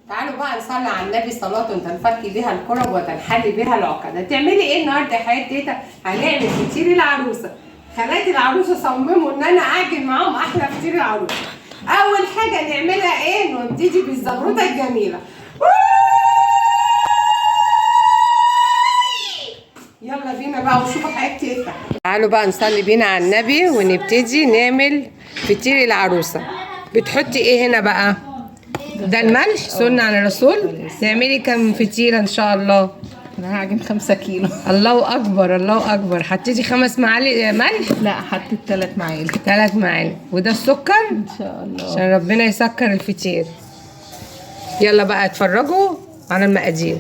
تعالوا بقى نصلي على النبي صلاة تنفك بها الكرب وتنحل بها العقد. هتعملي ايه النهارده يا حياة تيتا؟ هنعمل فطير العروسة. خالات العروسة صمموا ان انا اعجن معاهم احلى فطير العروسة. اول حاجة نعملها ايه؟ نبتدي بالزغروطة الجميلة. يلا بينا بقى وشوفوا حياة تيتا. تعالوا بقى نصلي بينا على النبي ونبتدي نعمل فطير العروسة. بتحطي ايه هنا بقى؟ ده الملح سنة على الرسول. تعملي كم فطيرة ان شاء الله؟ انا هعجن 5 كيلو. الله اكبر الله اكبر. حطيتي 5 معالق ملح؟ لا، حطيت 3 معالق 3 معالق. وده السكر ان شاء الله عشان ربنا يسكر الفطير. يلا بقى اتفرجوا على المقادير.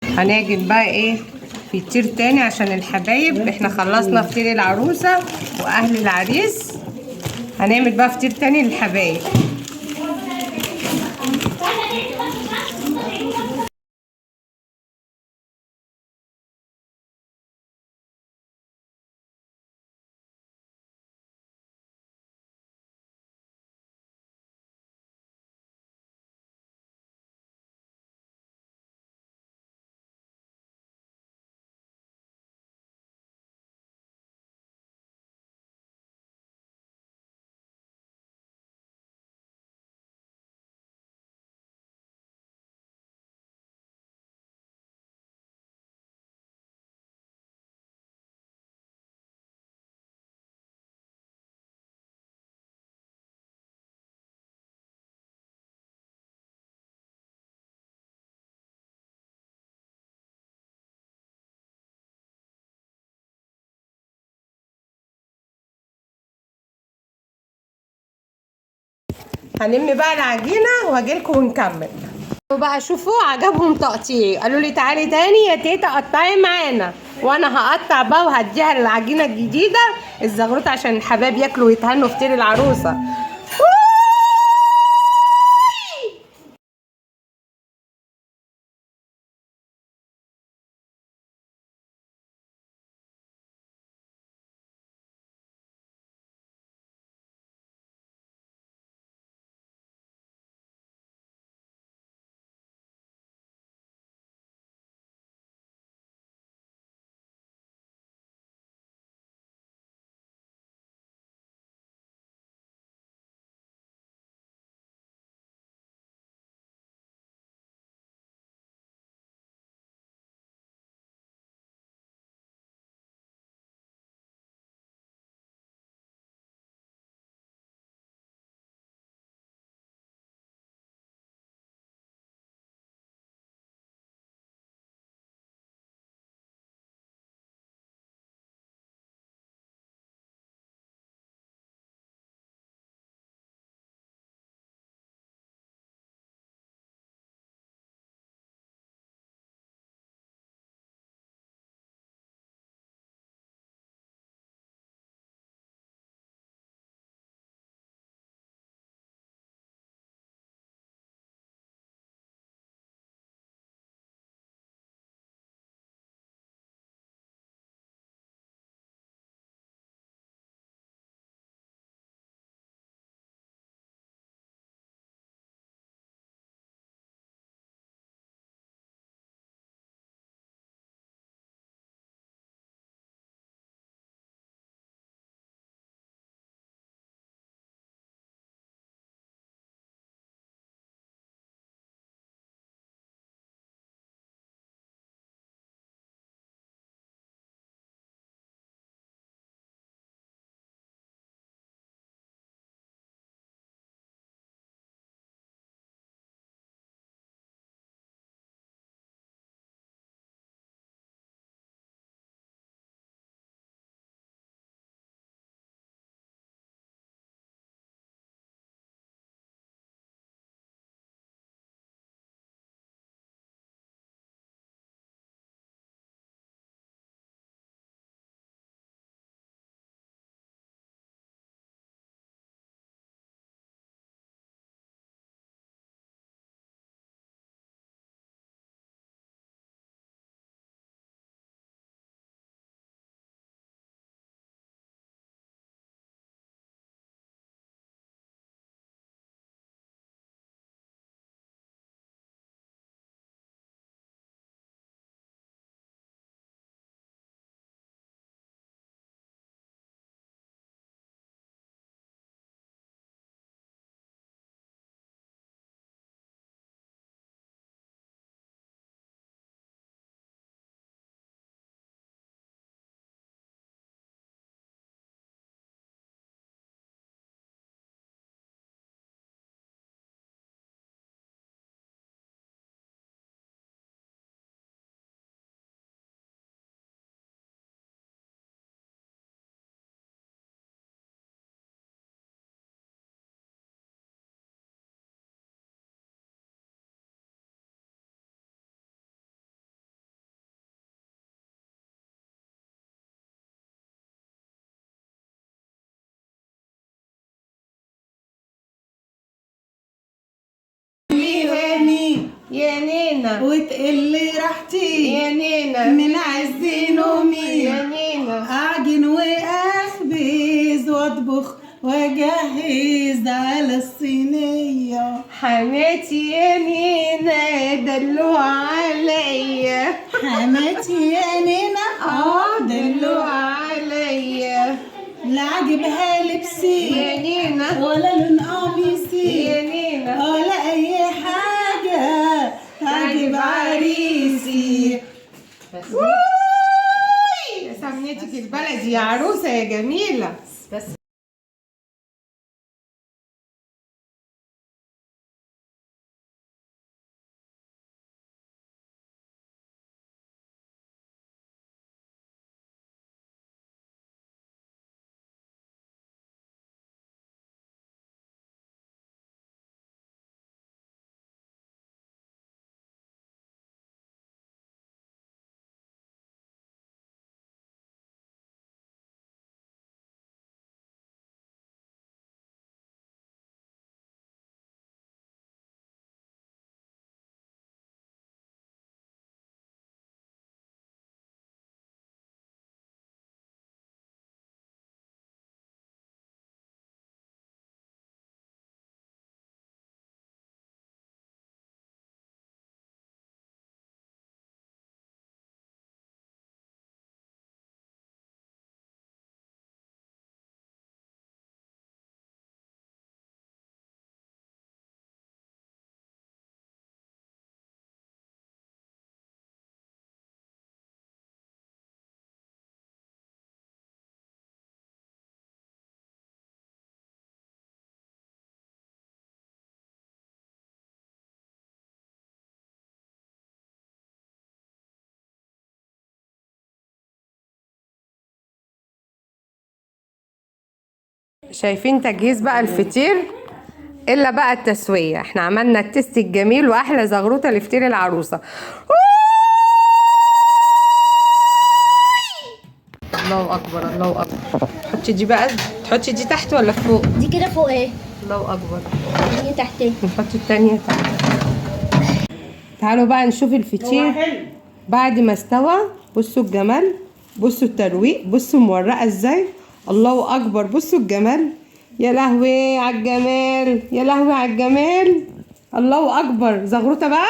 هنعجن بقى ايه فطير تاني عشان الحبايب. احنا خلصنا فطير العروسة واهل العريس. هنعمل بقى فطير تاني للحبايب. هنلم بقى العجينة وهجيلكم ونكمل. بقى شوفوا عجبهم تقطيعي، قالوا لي تعالي تاني يا تيتا قطعي معانا، وانا هقطع بقى وهديها للعجينة الجديدة الزغروطة عشان الحباب ياكلوا ويتهنوا فطير العروسة. يا نينا وتقل راحتي يا نينا من عز نومي. يا نينا اعجن واخبز واطبخ واجهز على الصينيه. حماتي يا نينا دلوع عليا. حماتي يا نينا دلوع عليا. لا عجبها لبسي يا نينا ولا لون قميصي يا نينا ولا اي حاجه تعجب عريسي. يا سمنتك البلدي يا عروسه يا جميله. بس شايفين تجهيز بقى الفطير الا بقى التسويه. احنا عملنا التست الجميل واحلى زغروطه لفطير العروسه. الله اكبر الله اكبر. تحطي دي بقى، تحطي دي تحت ولا فوق؟ دي كده فوق ايه؟ الله اكبر. دي تحت ايه؟ نحط التانية تحت. تعالوا بقى نشوف الفطير بعد ما استوى. بصوا الجمال، بصوا الترويق، بصوا مورقه ازاي. الله اكبر، بصوا الجمال. يا لهوي على الجمال، يا لهوي على الجمال. الله اكبر. زغروطه بقى.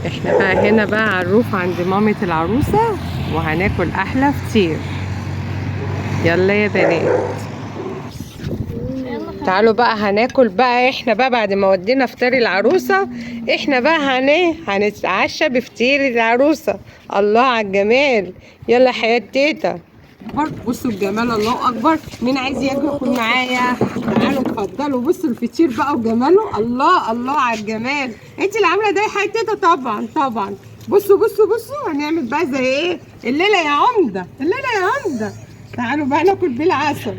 احنا بقى هنا بقى على الروف عند مامة العروسه وهناكل احلى فطير. يلا يا بنات تعالوا بقى هناكل بقى. احنا بقى بعد ما ودينا فطار العروسه احنا بقى هنتعشى بفطير العروسه. الله على الجمال. يلا حياة تيتا. بصوا الجمال، الله اكبر. مين عايز ياكل معايا؟ تعالوا اتفضلوا. بصوا الفطير بقى وجماله. الله الله على الجمال. انت اللي عامله ده يا حياة تيتا؟ طبعا طبعا. بصوا بصوا بصوا هنعمل بقى زي ايه الليله يا عمده، الليله يا عمده. تعالوا بقى ناكل بالعسل.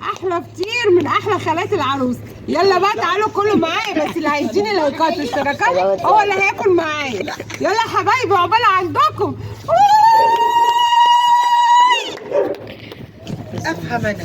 احلى فطير من احلى خالات العروس. يلا بقى تعالوا كلوا معايا، بس اللي هيديني لايكات واشتراكات هو اللي هياكل معايا. يلا حبايبي عقبال عندكم. افهم انا